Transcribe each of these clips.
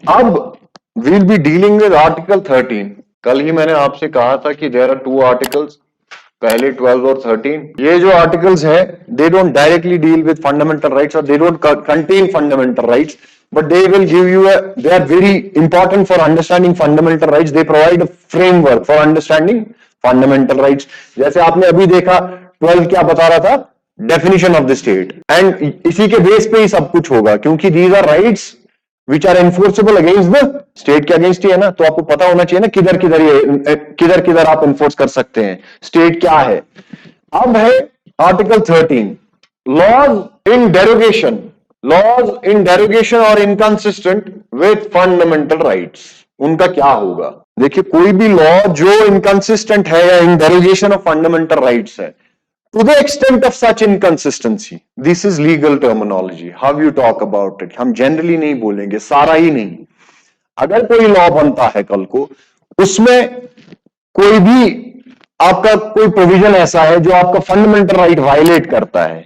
अब we'll be dealing with Article 13. कल ही मैंने आपसे कहा था कि there are two articles, पहले 12 और 13. ये जो articles है, they don't directly deal with fundamental rights or they don't contain fundamental rights, but they will give you they are very important for understanding fundamental rights. They provide a framework for understanding fundamental rights. जैसे आपने अभी देखा 12 क्या बता रहा था, definition of the state, and इसी के बेस पे ही सब कुछ होगा, क्योंकि these are rights which are enforceable against the state के अगेंस्ट ही है ना, तो आपको पता होना चाहिए ना किधर किधर आप enforce कर सकते हैं, state क्या है. अब है article 13, laws in derogation or inconsistent with fundamental rights. उनका क्या होगा? देखिए, कोई भी लॉ जो inconsistent है या in derogation of fundamental rights है, to the extent of such inconsistency, this is legal terminology, how you talk about it. हम generally नहीं बोलेंगे, सारा ही नहीं. अगर कोई लॉ बनता है कल को, उसमें कोई भी आपका कोई प्रोविजन ऐसा है जो आपका फंडामेंटल राइट वायलेट करता है,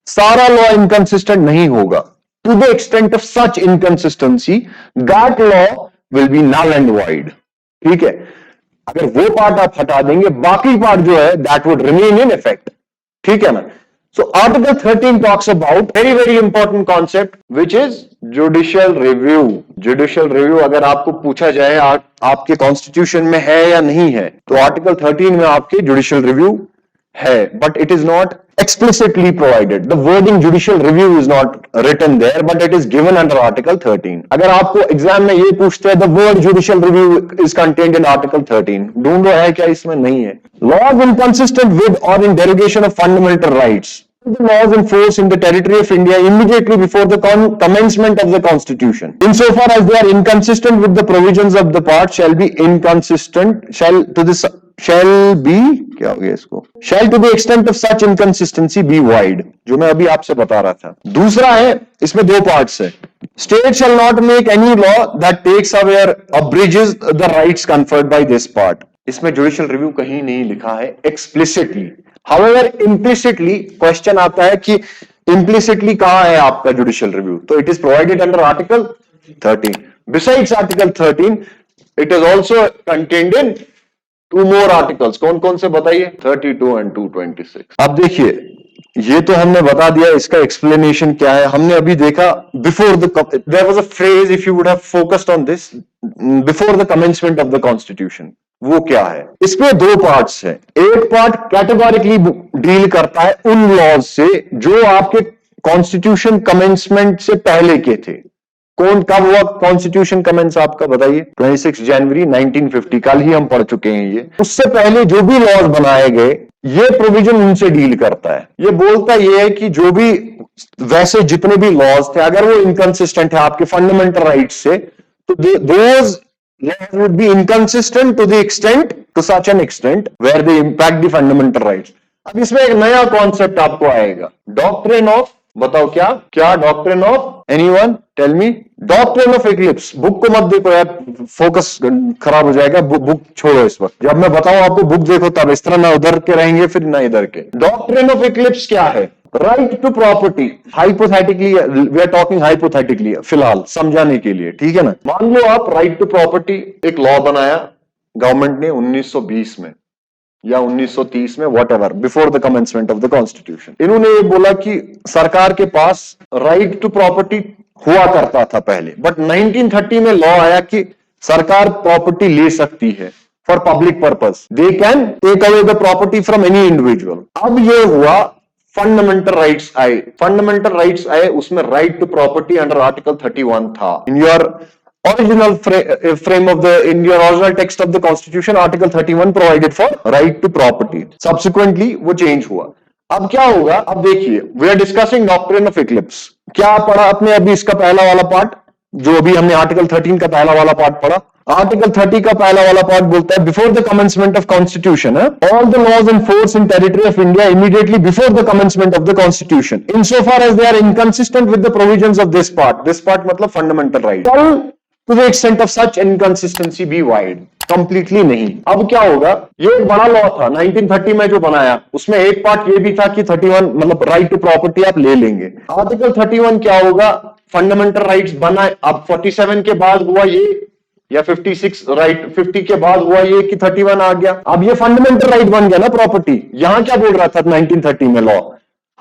सारा लॉ इनकंसिस्टेंट नहीं होगा. To the extent of such inconsistency, that law will be null and void. ठीक है, अगर वो पार्ट आप हटा देंगे, बाकी पार्ट जो है that would remain in effect. ठीक है ना. So article 13 talks about very very important concept which is judicial review. Judicial review अगर आपको पूछा जाए आपके कॉन्स्टिट्यूशन में है या नहीं है, तो आर्टिकल 13 में आपके जुडिशियल रिव्यू है, but it is not explicitly provided. The wording judicial review is not written there, but it is given under Article 13. अगर आपको एग्जाम में ये पूछते हैं the word judicial review is contained in Article 13, ढूंढो है क्या इसमें, नहीं है. Laws inconsistent with or in derogation of fundamental rights. The laws in force in the territory of India immediately before the commencement of the Constitution, insofar as they are inconsistent with the provisions of the part, shall be क्या हो गया इसको, shall to the extent of such inconsistency be void, जो मैं अभी आपसे बता रहा था. दूसरा है, इसमें दो पार्ट्स है. State shall not make any law that takes away or abridges the rights conferred by this part. इसमें जुडिशियल रिव्यू कहीं नहीं लिखा है एक्सप्लिसिटली. However, implicitly क्वेश्चन आता है कि implicitly कहां है आपका जुडिशियल रिव्यू, तो it is provided under article 13. Besides article 13, it is also contained in two more articles. कौन कौन से बताइए? 32 एंड 226. अब देखिए, ये तो हमने बता दिया, इसका एक्सप्लेनेशन क्या है हमने अभी देखा. Before there was a phrase, if you would have focused on this, before the commencement of the constitution. वो क्या है? इसमें दो पार्ट्स है. एक पार्ट कैटेगोरिकली डील करता है उन लॉज से जो आपके कॉन्स्टिट्यूशन कमेंसमेंट से पहले के थे. कब हुआ कॉन्स्टिट्यूशन कमेंस आपका, बताइए? 26 जनवरी 1950. कल ही हम पढ़ चुके हैं ये. उससे पहले जो भी लॉज बनाए गए, ये प्रोविजन उनसे डील करता है. ये बोलता ये है कि जो भी वैसे जितने भी लॉज थे, अगर वो इनकंसिस्टेंट है आपके फंडामेंटल राइट से, तो those laws would be inconsistent to the extent, to such an extent where they impact the fundamental rights. अब इसमें एक नया कॉन्सेप्ट आपको आएगा, डॉक्ट्रिन ऑफ, बताओ क्या doctrine of, anyone tell me? Doctrine of eclipse. Book को मत देखो यार, फोकस खराब हो जाएगा. बुक छोड़ो इस वक्त. जब मैं बताऊं आपको बुक देखो, तब इस तरह ना उधर के रहेंगे फिर ना इधर के. डॉक्ट्रिन ऑफ इक्लिप्स क्या है? Right to property. Hypothetically, we are talking hypothetically, फिलहाल समझाने के लिए, ठीक है ना. मान लो आप राइट टू प्रॉपर्टी, एक लॉ बनाया गवर्नमेंट ने 1920 में या 1930 में, what ever, before the commencement of the constitution. इन्होंने ये बोला कि सरकार के पास राइट टू प्रॉपर्टी हुआ करता था पहले, बट 1930 में लॉ आया कि सरकार प्रॉपर्टी ले सकती है for public purpose. They can take away the property from any individual. अब ये हुआ, फंडामेंटल राइट्स आए. फंडामेंटल राइट्स आए, उसमें right to property under article 31 था. In your original frame of the, in your original text of the constitution, article 31 provided for right to property. Subsequently वो change हुआ. अब क्या होगा? अब देखिए, we are discussing doctrine of eclipse. क्या पढ़ा आपने अभी इसका पहला वाला पार्ट, जो अभी हमने आर्टिकल 13 का पहला वाला पार्ट पढ़ा? आर्टिकल 30 का पहला वाला पार्ट बोलता है, before the commencement of constitution, all the laws in force in territory of India immediately before the commencement of the constitution, insofar as they are inconsistent with the provisions of this part. This part मतलब fundamental right. To the extent of such inconsistency be wide. Completely नहीं. अब क्या होगा? ये एक बड़ा law था 1930 में जो बनाया, उसमें एक पार्ट ये भी था कि 31 मतलब राइट टू प्रॉपर्टी आप ले लेंगे. आर्टिकल 31 क्या होगा? फंडामेंटल राइट्स बना, अब 47 के बाद हुआ ये, या 56 राइट 50 के बाद हुआ ये कि 31 आ गया, अब ये फंडामेंटल राइट बन गया ना प्रॉपर्टी। यहां क्या बोल रहा था 1930 में लॉ,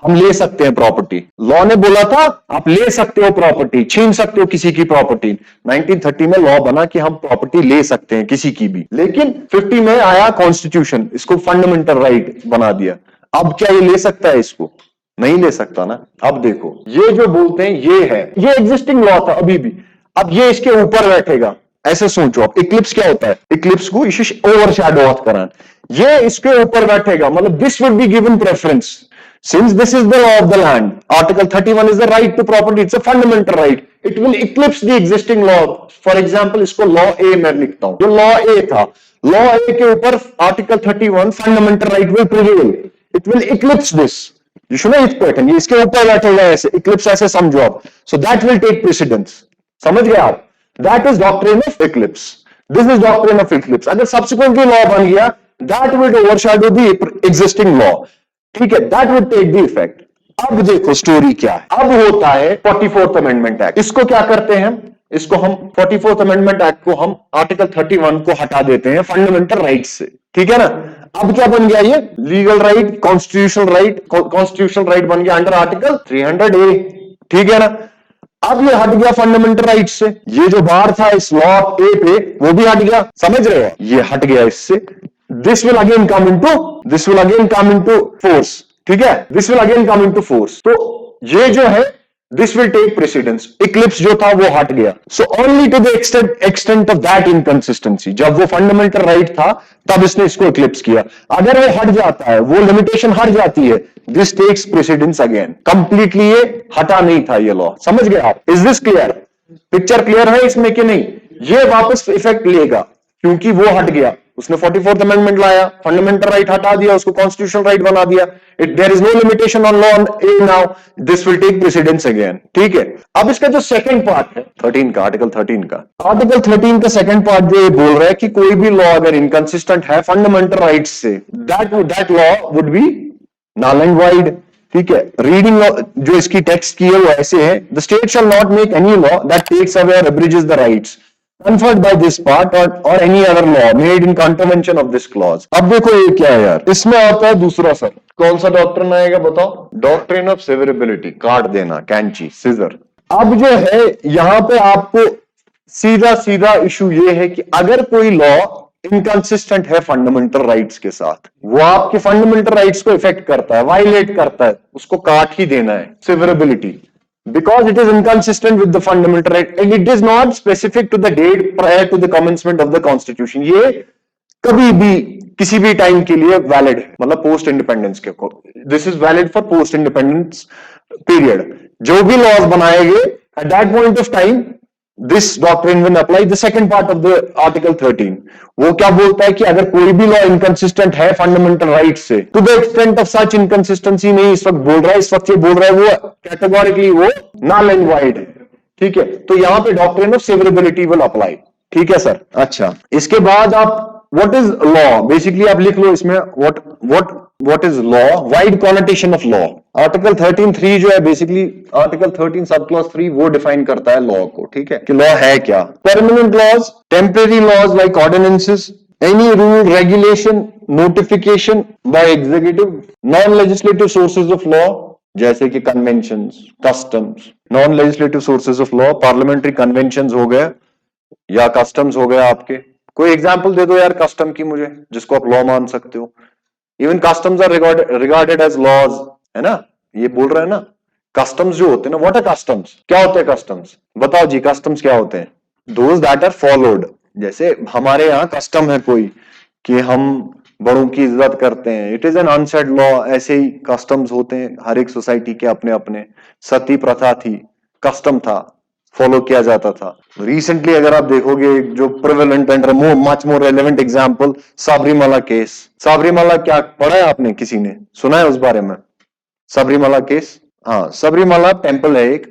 हम ले सकते हैं प्रॉपर्टी। लॉ ने बोला था आप ले सकते हो प्रॉपर्टी, छीन सकते हो किसी की प्रॉपर्टी। 1930 में लॉ बना कि हम प्रॉपर्टी ले सकते हैं किसी की भी, लेकिन 50 में आया कॉन्स्टिट्यूशन, इसको फंडामेंटल राइट बना दिया। अब क्या ये ले सकता है इसको? नहीं ले सकता ना। अब देखो ये जो बोलते हैं ये है, ये एग्जिस्टिंग लॉ था अभी भी, अब ये इसके ऊपर बैठेगा। ऐसे सोचो आप, इक्लिप्स क्या होता है? इक्लिप्स को ओवरशैडो ऑफ कराना, ये इसके ऊपर बैठेगा, मतलब this would be given preference since this is the law of the land. Article 31 is the right to property, it's a fundamental right, it will eclipse the existing law. For example, इसको law A मैं लिखता हूं, जो law A था, law A के ऊपर article 31 fundamental right will prevail, it will eclipse this. You should know its pattern, ये इसके ऊपर बैठेगा, ऐसे eclipse ऐसे समझो आप, so that will take precedence. समझ गए आप? That is doctrine of eclipse. This is doctrine of eclipse. अगर subsequently law बन गया, that will overshadow the existing law. ठीक है, that would take the effect. अब देखो स्टोरी क्या है, अब होता है 44th अमेंडमेंट एक्ट। इसको क्या करते हैं, इसको हम 44th अमेंडमेंट एक्ट को हम आर्टिकल 31 को हटा देते हैं फंडामेंटल राइट से, ठीक है ना। अब क्या बन गया ये legal right, constitutional right, constitutional right बन गया अंडर आर्टिकल 300A, ठीक है ना। अब ये हट गया फंडामेंटल राइट से, ये जो बार था इस लॉ ए पे वो भी हट गया, समझ रहे हो, ये हट गया इससे। This will again come into force, ठीक है, this will again come into force। तो ये जो है this will take precedence, eclipse जो था वो हट गया। So only to the extent of that inconsistency, जब वो फंडामेंटल राइट था तब इसने इसको eclipse किया, अगर वो हट जाता है, वो लिमिटेशन हट जाती है, this takes precedence again। Completely ये हटा नहीं था ये लॉ, समझ गए आप? Is this clear? Picture clear है इसमें कि नहीं? ये वापस इफेक्ट लेगा क्योंकि वो हट गया, उसने 44th अमेंडमेंट लाया, फंडामेंटल राइट हटा दिया, उसको कॉन्स्टिट्यूशनल राइट बना दिया। There is no limitation on law a now, this will take precedence again, ठीक है। अब इसका जो सेकंड पार्ट है 13 का, आर्टिकल 13 का सेकंड पार्ट जो ये बोल रहा है कि कोई भी लॉ अगर इनकंसिस्टेंट है फंडामेंटल राइट से, that law would be null and void, ठीक है। रीडिंग जो इसकी टेक्स्ट की है वो ऐसे है, the state shall not make any law that takes away और abridges the rights conferred by this part or any other law made in contravention of this clause। अब देखो ये क्या है यार, इसमें आता है दूसरा सर, कौन सा डॉक्ट्रिन आएगा बताओ? डॉक्ट्रिन ऑफ सेवरेबिलिटी, काट देना कैंची सिजर। अब जो है यहां पे आपको सीधा इशू ये है कि अगर कोई लॉ इनकंसिस्टेंट है फंडामेंटल राइट्स के साथ, वो आपके फंडामेंटल राइट्स को इफेक्ट करता है, वायलेट करता है, उसको काट ही देना है, severability, because it is inconsistent with the fundamental right and it is not specific to the date prior to the commencement of the constitution। ये कभी भी किसी भी टाइम के लिए वैलिड है, मतलब पोस्ट इंडिपेंडेंस के, this is valid for post independence period. जो भी लॉज बनाए गए at that point of time, this doctrine will apply. The second part of the article 13 वो क्या बोलता है कि अगर कोई भी लॉ इनकंसिस्टेंट है फंडामेंटल राइट से, to the extent of such inconsistency नहीं इस वक्त बोल रहा है, इस वक्त ये बोल रहा है वो कैटेगोरिकली वो नल एंड वाइड है, ठीक है। तो यहां पे doctrine of severability will apply, ठीक है सर। अच्छा, इसके बाद आप व्हाट इज लॉ, बेसिकली आप लिख लो इसमें what is law, wide connotation of law. Article 13(3) जो है बेसिकली आर्टिकल 13 सब क्लॉज 3 वो डिफाइन करता है लॉ को, ठीक है, कि लॉ है क्या। Permanent laws, temporary laws like ordinances, any rule, regulation, notification by executive, non legislative sources of law जैसे कि conventions, customs. Non legislative sources of law parliamentary conventions हो गए या कस्टम्स हो गए आपके। कोई एग्जांपल दे दो यार कस्टम की मुझे जिसको आप लॉ मान सकते हो। Even customs are regarded as laws, है ना, ये बोल रहे हैं ना। कस्टम्स जो होते हैं ना, व्हाट आर कस्टम्स, क्या होते हैं कस्टम्स, बताओ जी कस्टम्स क्या होते हैं? Those that are followed. जैसे हमारे यहाँ कस्टम है कोई कि हम बड़ों की इज्जत करते हैं, it is an unsaid law, ऐसे ही कस्टम्स होते हैं हर एक सोसाइटी के अपने अपने। सती प्रथा थी, कस्टम था, फॉलो किया जाता था। रिसेंटली अगर आप देखोगे जो prevalent and much more relevant example, Sabarimala case. Sabarimala क्या पढ़ा है आपने, किसी ने सुना है उस बारे में? सबरीमाला केस, हाँ, सबरीमाला टेम्पल है एक,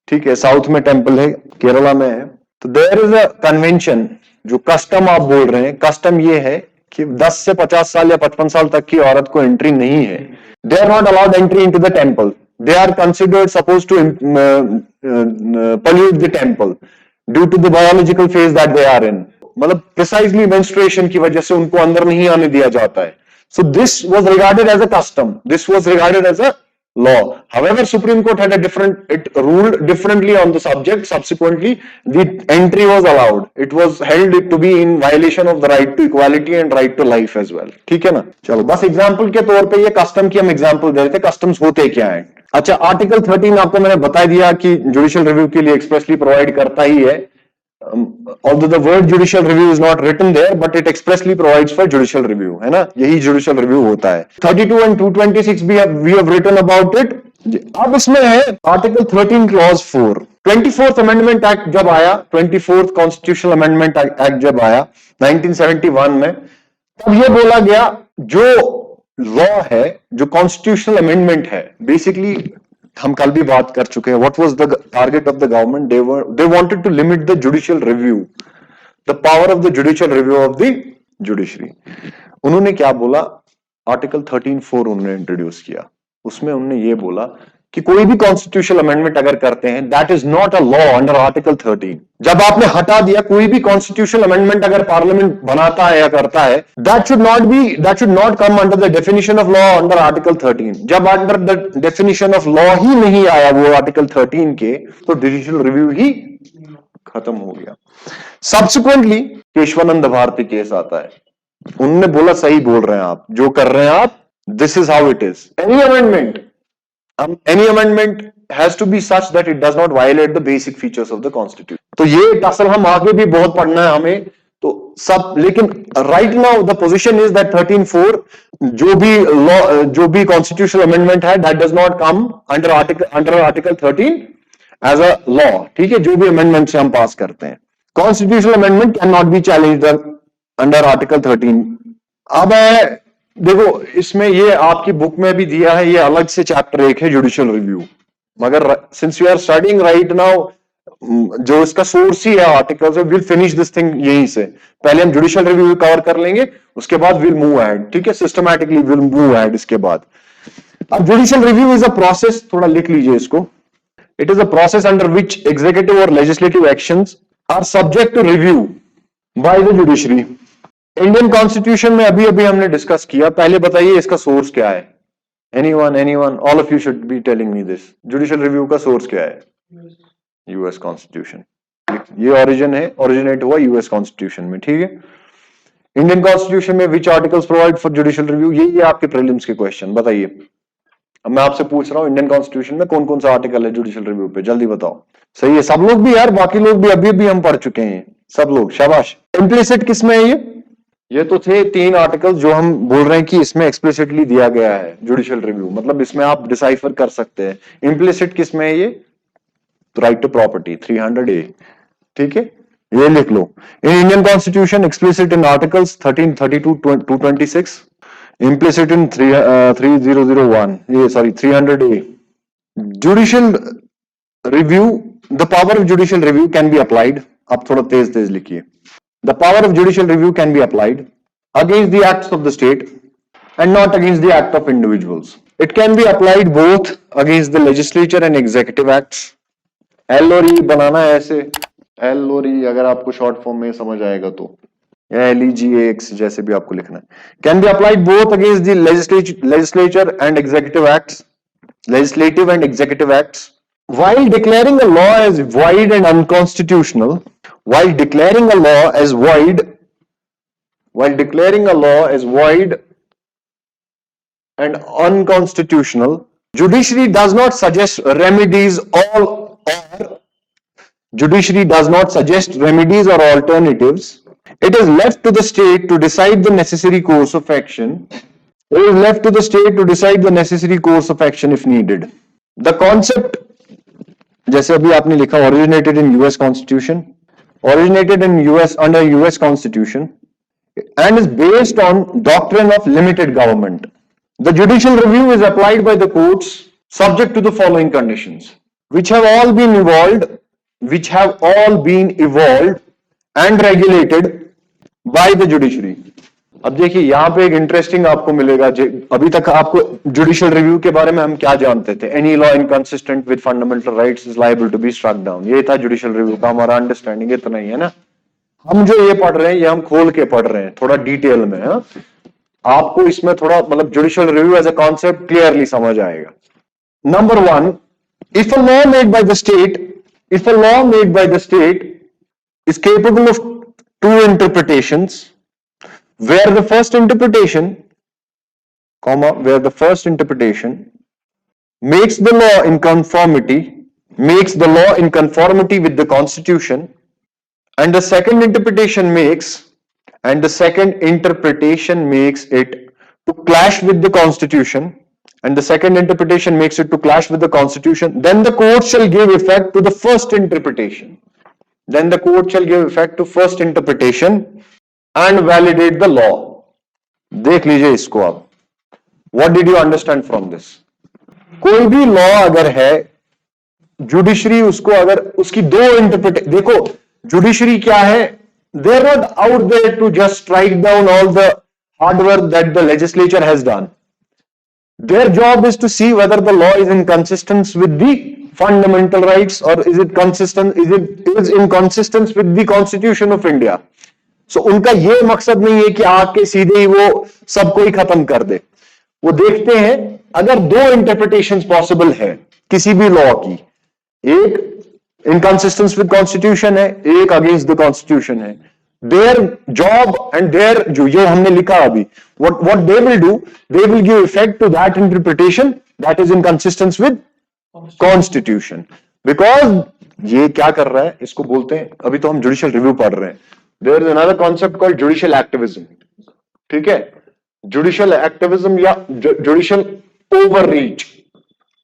ठीक है, साउथ में टेम्पल है, केरला में है। तो देयर इज अ कन्वेंशन, जो कस्टम आप बोल रहे हैं, कस्टम ये है कि 10 से 50 साल या 55 साल तक की औरत को एंट्री नहीं है, they are not allowed entry into the temple. they are considered supposed to pollute the temple due to the biological phase that they are in. मतलब precisely menstruation की वजह से उनको अंदर नहीं आने दिया जाता है. So this was regarded as a custom. This was regarded as a law. However, Supreme Court had it ruled differently on the subject. Subsequently, the entry was allowed. It was held to be in violation of the right to equality and right to life as well. ठीक है ना? चलो बस example के तौर पे ये custom की हम एग्जाम्पल दे रहे थे. कस्टम्स होते क्या है? अच्छा, आर्टिकल 13 आपको मैंने बता दिया कि जुडिशियल रिव्यू के लिए एक्सप्रेसली प्रोवाइड करता ही है. Although the word judicial review is not written there, but it expressly provides for judicial review, है ना? यही judicial review होता है. 32 and 226 we have written about it. अब इसमें है article 13 clause 4. 24th amendment act जब आया, 24th कॉन्स्टिट्यूशनल अमेंडमेंट एक्ट जब आया 1971 में, तब ये बोला गया जो लॉ है, जो कॉन्स्टिट्यूशनल अमेंडमेंट है, बेसिकली हम कल भी बात कर चुके हैं. What was the target of the government? They wanted to limit the judicial review, the power of the judicial review of the judiciary. उन्होंने क्या बोला? आर्टिकल 13(4) उन्होंने इंट्रोड्यूस किया. उसमें उन्होंने ये बोला कि कोई भी कॉन्स्टिट्यूशनल अमेंडमेंट अगर करते हैं, that is not a law under article 13. जब आपने हटा दिया कोई भी कॉन्स्टिट्यूशनल अमेंडमेंट अगर पार्लियामेंट बनाता है या करता है, that should not come under the definition of law under article 13. जब under the definition of law ही नहीं आया वो आर्टिकल 13 के, तो जुडिशियल रिव्यू ही खत्म हो गया. सब्सिक्वेंटली केशवानंद भारती केस आता है. उन्होंने बोला सही बोल रहे हैं आप, जो कर रहे हैं आप, this is how it is. Any amendment has to be such that it does not violate the basic features of the constitution. तो ये असल हम आगे भी बहुत पढ़ना है हमें, तो सब. लेकिन right now the position is that 13(4) जो भी constitutional amendment है, that does not come under article 13 as a law. ठीक है, जो भी amendment से हम पास करते हैं, constitutional amendment cannot be challenged under article 13. अब देखो, इसमें ये आपकी बुक में भी दिया है, ये अलग से चैप्टर 1 है जुडिशियल रिव्यू. मगर since we are studying right now, जो इसका सोर्स ही है articles, will finish this thing यहीं से. पहले हम जुडिशियल रिव्यू कवर कर लेंगे, उसके बाद विल मूव अहेड. ठीक है, सिस्टमैटिकली विल मूव अहेड इसके बाद. अब judicial review is a process, थोड़ा लिख लीजिए इसको. It is a process under which executive और legislative actions are subject to review by the judiciary. Indian constitution में अभी हमने डिस्कस किया. पहले बताइए इसका सोर्स क्या है? Anyone, all of you should be telling me this. Judicial review का सोर्स क्या है? US constitution. ये ओरिजिनेट हुआ यूएस कॉन्स्टिट्यूशन में. ठीक है, इंडियन कॉन्स्टिट्यूशन में which articles provide for judicial review? ये आपके प्रीलिम्स के क्वेश्चन. बताइए, अब मैं आपसे पूछ रहा हूं इंडियन कॉन्स्टिट्यूशन में कौन कौन सा आर्टिकल है जुडिशियल रिव्यू पे? जल्दी बताओ. सही है, सब लोग भी यार, बाकी लोग भी अभी हम पढ़ चुके हैं, सब लोग, शाबाश. इम्प्लिसिट किसमें है? ये तो थे 3 आर्टिकल जो हम बोल रहे हैं कि इसमें एक्सप्लिसिटली दिया गया है जुडिशियल रिव्यू, मतलब इसमें आप डिसाइफर कर सकते हैं. इम्प्लिसिट किसमें है? ये राइट टू प्रॉपर्टी 300A. ठीक है, ये लिख लो. In Indian constitution explicit in articles 13, 32, 226, implicit in 3001, ये sorry 300A. Judicial review, the power of judicial review can be applied. आप थोड़ा तेज लिखिए. The power of judicial review can be applied against the acts of the state and not against the act of individuals. It can be applied both against the legislature and executive acts. L और E बनाना है ऐसे, L और E अगर आपको short form में समझ आएगा तो, या LEGAX जैसे भी आपको लिखना है. Can be applied both against the legislature and executive acts, legislative and executive acts. While declaring a law as void and unconstitutional, while declaring a law as void and unconstitutional, judiciary does not suggest remedies or alternatives. It is left to the state to decide the necessary course of action. If needed. The concept, जैसे अभी आपने लिखा, originated in US Constitution, under US Constitution, and is based on doctrine of limited government. The judicial review is applied by the courts subject to the following conditions, which have all been evolved and regulated by the judiciary. अब देखिए यहां पे एक interesting आपको मिलेगा। अभी तक आपको जुडिशियल रिव्यू के बारे में हम क्या जानते थे? Any law inconsistent with fundamental rights is liable to be struck down. ये था जुडिशियल रिव्यू का हमारा अंडरस्टैंडिंग, इतना ही है ना। हम जो ये पढ़ रहे हैं ये हम खोल के पढ़ रहे हैं थोड़ा डिटेल में। हाँ, आपको इसमें थोड़ा मतलब judicial review as a concept clearly समझ आएगा। Number 1, if a law made by the state is capable of two interpretations, where the first interpretation makes the law in conformity with the Constitution, and the second interpretation makes it to clash with the Constitution, then the court shall give effect to the first interpretation. And validate the law. देख लीजिए इसको आप। What did you understand from this? कोई भी law अगर है, judiciary उसको अगर उसकी दो इंटरप्रिटेशन, देखो जुडिशरी क्या है, they are not out there to just strike down all the hard work that the legislature has done. Their job is to see whether the law is in consistence with the fundamental rights or is in consistence with the Constitution of India. So उनका ये मकसद नहीं है कि आके सीधे ही वो सबको ही खत्म कर दे। वो देखते हैं अगर दो इंटरप्रिटेशंस पॉसिबल है किसी भी लॉ की, एक इनकंसिस्टेंस विद कॉन्स्टिट्यूशन है, एक अगेंस्ट द कॉन्स्टिट्यूशन है, their job and their जो हमने लिखा अभी, what they will do, they will give effect to that interpretation that is in consistence with Constitution. Because ये क्या कर रहा है, इसको बोलते हैं, अभी तो हम जुडिशियल रिव्यू पढ़ रहे हैं, there is another concept called judicial activism. ठीक है, जुडिशियल एक्टिविज्म या जुडिशियल ओवररीच,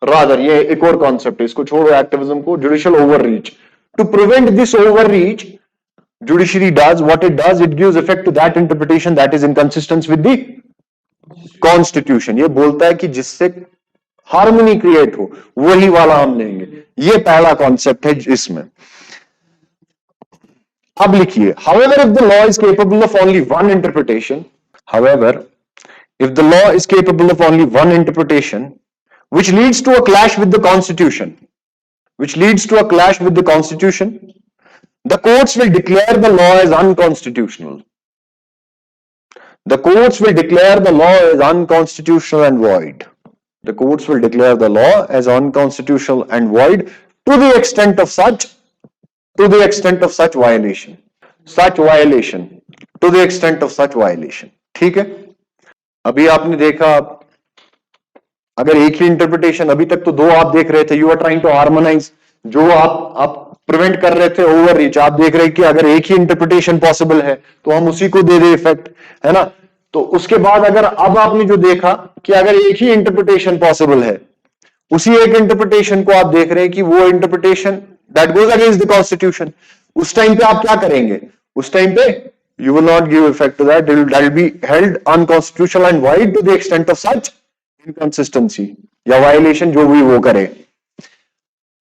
रादर ये एक और कॉन्सेप्ट है, इसको छोड़ो एक्टिविज्म को, judicial overreach. To prevent this overreach, judiciary does what it does, it gives effect to that interpretation that is in consistence with the Constitution. ये बोलता है कि जिससे हार्मनी क्रिएट हो वही वाला हम लेंगे। ये पहला कॉन्सेप्ट है इसमें। अब लिखिए, however if the law is capable of only one interpretation, which leads to a clash with the Constitution, the courts will declare the law as unconstitutional. The courts will declare the law as unconstitutional and void. The courts will declare the law as unconstitutional and void to the extent of such violation. To the extent of such violation. ठीक है, अभी आपने देखा, अगर एक ही interpretation, अभी तक तो दो आप देख रहे थे, you are trying to harmonize, जो आप प्रिवेंट कर रहे थे ओवररीच, आप देख रहे कि अगर एक ही इंटरप्रिटेशन पॉसिबल है तो हम उसी को दे इफेक्ट, है ना। तो उसके बाद अगर अब आपने जो देखा कि अगर एक ही इंटरप्रिटेशन पॉसिबल है, उसी एक इंटरप्रिटेशन को आप देख रहे हैं कि वो interpretation that goes against the constitution, उस टाइम पे आप क्या करेंगे? उस टाइम पे you will not give effect to that, that will be held unconstitutional and void to the extent of such inconsistency या वायलेशन, जो भी वो करे।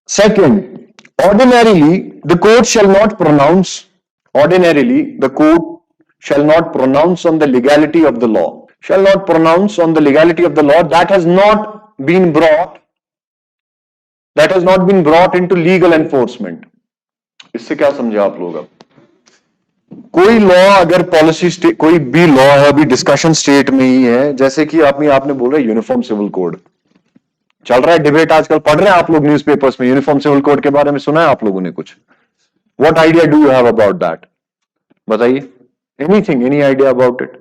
Second, ordinarily the court shall not pronounce on the legality of the law, that has not been brought into legal enforcement. इससे क्या समझे आप लोग? अब कोई लॉ अगर पॉलिसी, कोई भी लॉ है अभी डिस्कशन स्टेट में ही है, जैसे कि आपने बोला यूनिफॉर्म सिविल कोड चल रहा है, डिबेट आजकल पढ़ रहे हैं आप लोग न्यूज़पेपर्स में, यूनिफॉर्म सिविल कोड के बारे में सुना है आप लोगों ने कुछ? What idea do you have about that? बताइए, एनी आइडिया अबाउट इट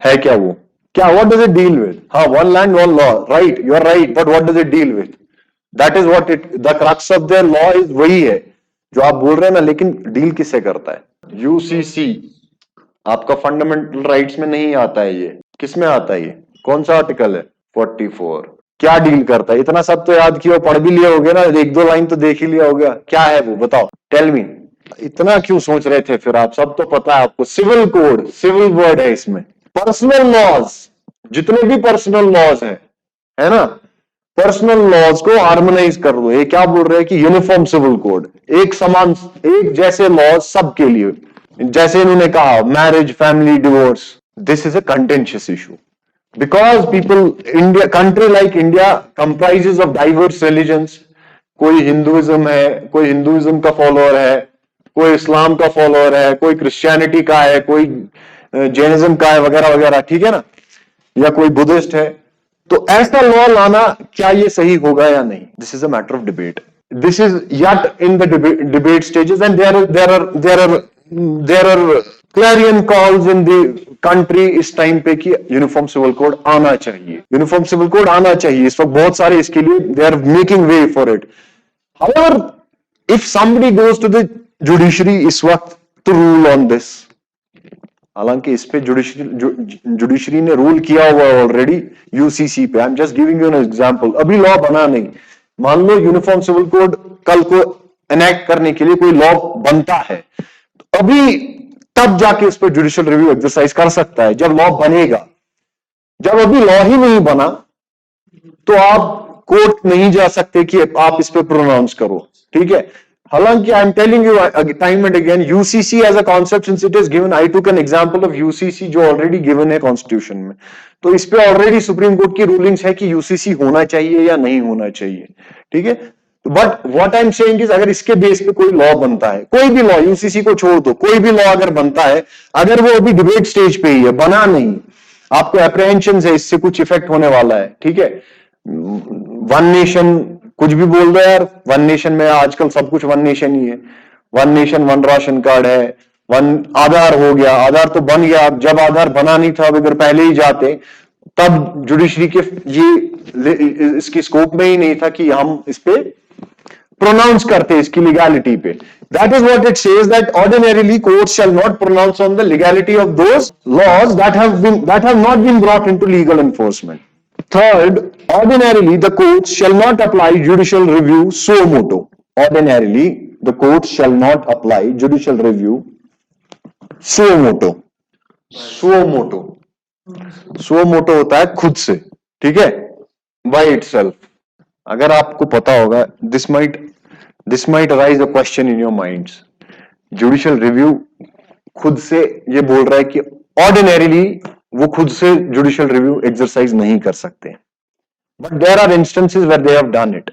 है क्या? वो क्या, what does it deal with? हाँ, one land one law, right, you are right, but what does it deal with? That is what it, the crux of their law is वही है जो आप बोल रहे हैं ना, लेकिन डील किससे करता है? यूसीसी आपका फंडामेंटल राइट्स में नहीं आता है, ये किस में आता है? ये कौन सा आर्टिकल है? 44। क्या डील करता है? इतना सब तो याद किया, पढ़ भी लिया होगा ना, एक दो लाइन तो देख ही लिया होगा, क्या है वो बताओ, टेल मी। इतना क्यों सोच रहे थे फिर आप? सब तो पता है आपको। सिविल कोड, सिविल वर्ड है इसमें। पर्सनल लॉज, जितने भी पर्सनल लॉज है ना, पर्सनल लॉज को हार्मोनाइज कर दो। ये क्या बोल रहे हैं कि यूनिफॉर्म सिविल कोड, एक समान, एक जैसे लॉज सबके लिए, जैसे इन्होंने कहा marriage, family, divorce, This is a contentious issue because country like India comprises of diverse religions. कोई हिंदुइज्म है, कोई हिंदुइज्म का फॉलोअर है, कोई इस्लाम का फॉलोअर है, कोई क्रिश्चियनिटी का है, कोई जैनिज्म का है, वगैरह वगैरह, ठीक है ना, या कोई बुद्धिस्ट है. तो ऐसा लॉ लाना क्या ये सही होगा या नहीं? This is a matter of debate. This is yet in the debate stages, and there are clarion calls in the country इस टाइम पे कि यूनिफॉर्म सिविल कोड आना चाहिए, यूनिफॉर्म सिविल कोड आना चाहिए. इस वक्त बहुत सारे इसके लिए they are making way for it. However, if somebody goes to the judiciary इस वक्त to rule on this, हालांकि इस पे जुडिशरी ने रूल किया हुआ ऑलरेडी यूसीसी पे. I am just giving you an example. अभी लॉ बना नहीं. मान लो यूनिफॉर्म सिविल कोड कल को एनेक्ट करने के लिए कोई लॉ बनता है, तो अभी तब जाके उस पर जुडिशियल रिव्यू एक्सरसाइज कर सकता है जब लॉ बनेगा. जब अभी लॉ ही नहीं बना तो आप कोर्ट नहीं जा सकते कि आप इस पे प्रोनाउंस करो, ठीक है. हालांकि I am telling you time and again, UCC as a concept since it is given, I took an example of UCC जो ऑलरेडी गिवन है कॉन्स्टिट्यूशन में. तो इस पे ऑलरेडी सुप्रीम कोर्ट की रूलिंग्स है कि यूसीसी होना चाहिए या नहीं होना चाहिए, ठीक है. But what I am saying is, अगर इसके बेस पे कोई लॉ बनता है, कोई भी लॉ, यूसीसी को छोड़ दो, कोई भी लॉ अगर बनता है, अगर वो अभी डिबेट स्टेज पे ही है, बना नहीं, आपको एप्रीहेंशन है इससे कुछ इफेक्ट होने वाला है, ठीक है. वन नेशन कुछ भी बोल दो यार, वन नेशन में आजकल सब कुछ वन नेशन ही है. One nation one ration card है, वन आधार हो गया, आधार तो बन गया. जब आधार बना नहीं था, अगर पहले ही जाते तब जुडिशरी के ये इसकी स्कोप में ही नहीं था कि हम इस पे प्रोनाउंस करते इसकी लीगैलिटी पे. That is what it says, that ordinarily court shall not pronounce on the legality of those laws that have not been brought into legal enforcement. Third, ordinarily the courts shall not apply judicial review suo motu. Ordinarily, the courts shall not apply judicial review suo motu. Suo motu. Suo motu होता है खुद से, ठीक है, by itself. अगर आपको पता होगा, this might arise a question in your minds. Judicial review खुद से ये बोल रहा है कि ordinarily वो खुद से जुडिशियल रिव्यू एक्सरसाइज नहीं कर सकते, but there are instances where they have done it,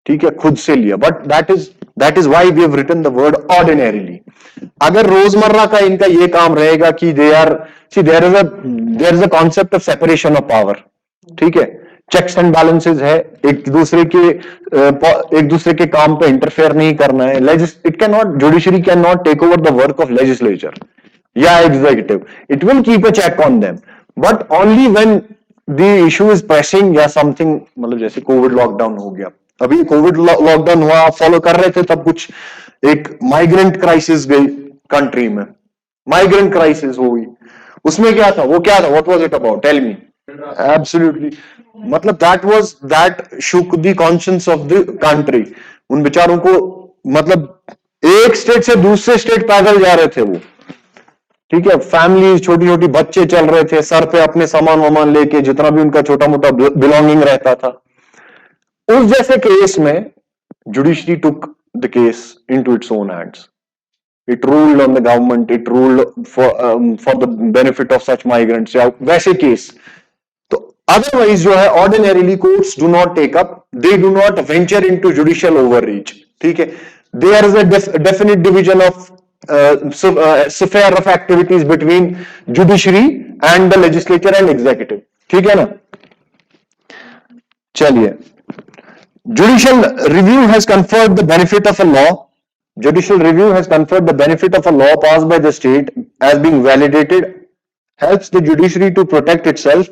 ठीक है, खुद से लिया. But that is why we have written the word ordinarily. अगर रोजमर्रा का इनका ये काम रहेगा कि there is a concept of separation of power, ठीक है, चेक्स एंड बैलेंसेस है, एक दूसरे के काम पे इंटरफेयर नहीं करना है. Judiciary can not take over the work of legislature या executive. It will keep a check on them, but only when the issue is pressing या समथिंग. मतलब जैसे कोविड लॉकडाउन हो गया, अभी कोविड लॉकडाउन हुआ, आप फॉलो कर रहे थे तब, कुछ एक माइग्रेंट क्राइसिस गई कंट्री में, माइग्रेंट क्राइसिस हो गई. उसमें क्या था, what was it about, tell me. Absolutely, मतलब that shook the conscience of the country. उन बेचारों को, मतलब एक स्टेट से दूसरे स्टेट पैदल जा रहे थे वो, ठीक है, फैमिली, छोटी छोटी बच्चे चल रहे थे, सर पे अपने सामान लेके, जितना भी उनका छोटा मोटा बिलोंगिंग रहता था. उस जैसे केस में judiciary took the case into its own hands. It ruled on the government, it ruled for the benefit of such migrants, या वैसे केस. तो अदरवाइज जो है, ordinarily courts do not take up, they do not venture into judicial overreach, ठीक है. There is a definite division of sphere of activities between judiciary and the legislature and executive, ठीक है ना. चलिए, judicial review has conferred the benefit of a law. Judicial review has conferred the benefit of a law passed by the state as being validated, helps the judiciary to protect itself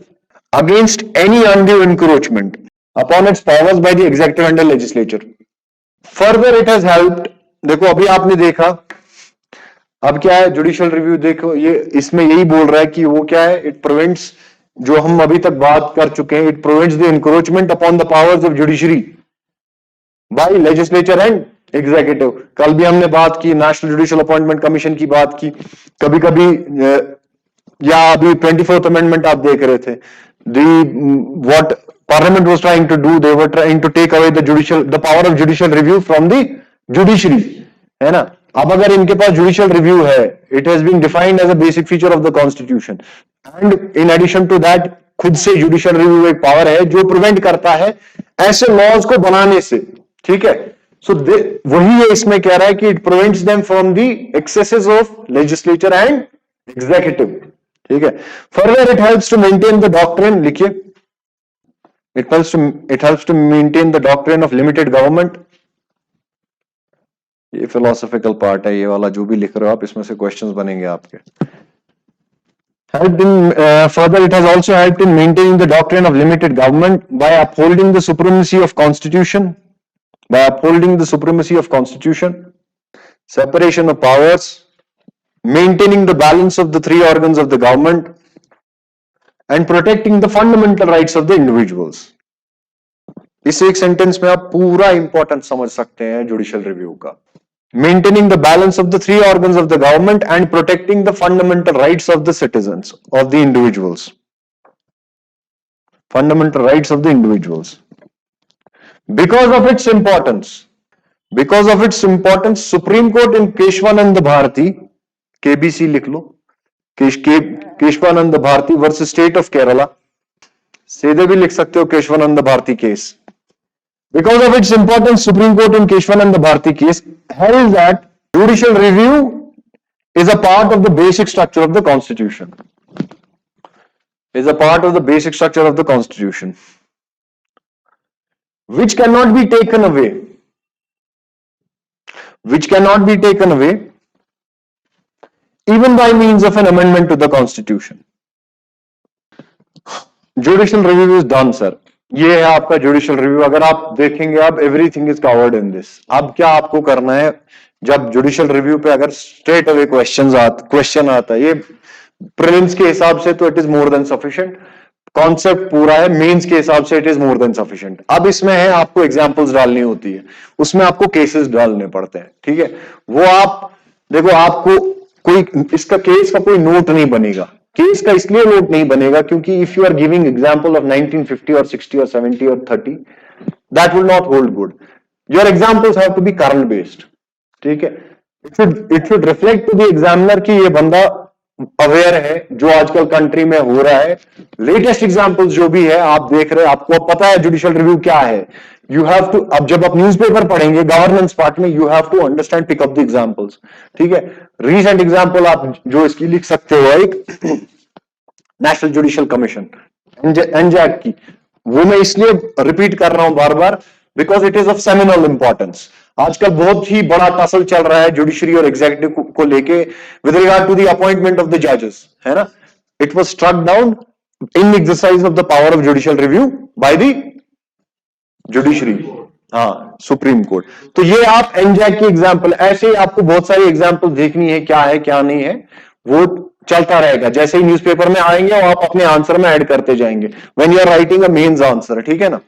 against any undue encroachment upon its powers by the executive and the legislature. Further, it has helped, देखो अभी आपने देखा, अब क्या है judicial review, देखो ये इसमें यही बोल रहा है कि वो क्या है, इट प्रिवेंट्स, जो हम अभी तक बात कर चुके हैं, it prevents the encroachment upon the powers of judiciary by legislature and executive. कल भी हमने बात की, नेशनल जुडिशियल अपॉइंटमेंट कमीशन की बात की, कभी कभी, या अभी 24th अमेंडमेंट आप देख रहे थे, what parliament was trying to do, they were trying to take away the power of judicial review from the judiciary, है ना. अब अगर इनके पास जुडिशियल रिव्यू है, it has been defined as a basic feature of the constitution and in addition to that खुद से judicial review एक पावर है जो प्रिवेंट करता है ऐसे लॉज को बनाने से, ठीक है। सो वही है इसमें कह रहा है कि it prevents them from the excesses of legislature and executive, ठीक है। Further it helps to maintain the doctrine, लिखिए, it helps to maintain the doctrine of limited government. ये philosophical part है, ये वाला जो भी लिख रहे हो आप, इसमें से questions बनेंगे आपके। Further, it has also helped in maintaining the doctrine of limited government by upholding the supremacy of constitution, separation of powers, maintaining the balance of the three organs of the government, and protecting the fundamental rights of the individuals. इस एक sentence में आप पूरा important समझ सकते हैं judicial review का। Maintaining the balance of the three organs of the government and protecting the fundamental rights of the citizens of the individuals, fundamental rights of the individuals. Because of its importance supreme court in Kesavananda Bharati, KBC लिख लो, Kesavananda Bharati versus state of Kerala, सीधे भी लिख सकते हो Kesavananda Bharati case. Because of its importance, Supreme Court in Keshwananda Bharti case held that judicial review is a part of the basic structure of the Constitution. Which cannot be taken away even by means of an amendment to the Constitution. Judicial review is done, sir. ये है आपका judicial review. अगर आप देखेंगे, आप everything is covered in this. अब क्या आपको करना है, जब जुडिशियल रिव्यू पे अगर स्ट्रेट अवे क्वेश्चन आता है, ये प्रीलिम्स के हिसाब से तो it is more than sufficient, concept पूरा है, मेंस के हिसाब से it is more than sufficient. अब इसमें है आपको एग्जांपल्स डालनी होती है, उसमें आपको केसेस डालने पड़ते हैं, ठीक है। वो आप देखो, आपको कोई इसका केस का कोई नोट नहीं बनेगा। केस का इसलिए नोट नहीं बनेगा क्योंकि if you are giving example of 1950 और 60 और 70 और 30, that will not hold good. Your examples have to be current based, ठीक है। It should reflect to the examiner कि ये बंदा अवेयर है जो आजकल कंट्री में हो रहा है। लेटेस्ट एग्जांपल्स जो भी है आप देख रहे हैं, आपको अब पता है जुडिशियल रिव्यू क्या है। यू हैव टू, अब जब आप न्यूज़पेपर पढ़ेंगे गवर्नेंस पार्ट में, you have to understand, pick up the examples, ठीक है। रीसेंट एग्जांपल आप जो इसकी लिख सकते हो, एक नेशनल जुडिशियल कमीशन एनजैक की, वो मैं इसलिए रिपीट कर रहा हूं बार बार because it is of seminal importance. आजकल बहुत ही बड़ा टसल चल रहा है जुडिशरी और एग्जीक्यूटिव को लेके with regard to the appointment of the जजेस, है ना। It was struck down in exercise of the power of judicial review by the judiciary, हाँ, सुप्रीम कोर्ट। तो ये आप एनजैक की एग्जांपल, ऐसे ही आपको बहुत सारी एग्जांपल देखनी है, क्या है क्या नहीं है, वो चलता रहेगा। जैसे ही न्यूज़पेपर में आएंगे और आप अपने आंसर में ऐड करते जाएंगे when you are writing a mains answer, ठीक है ना।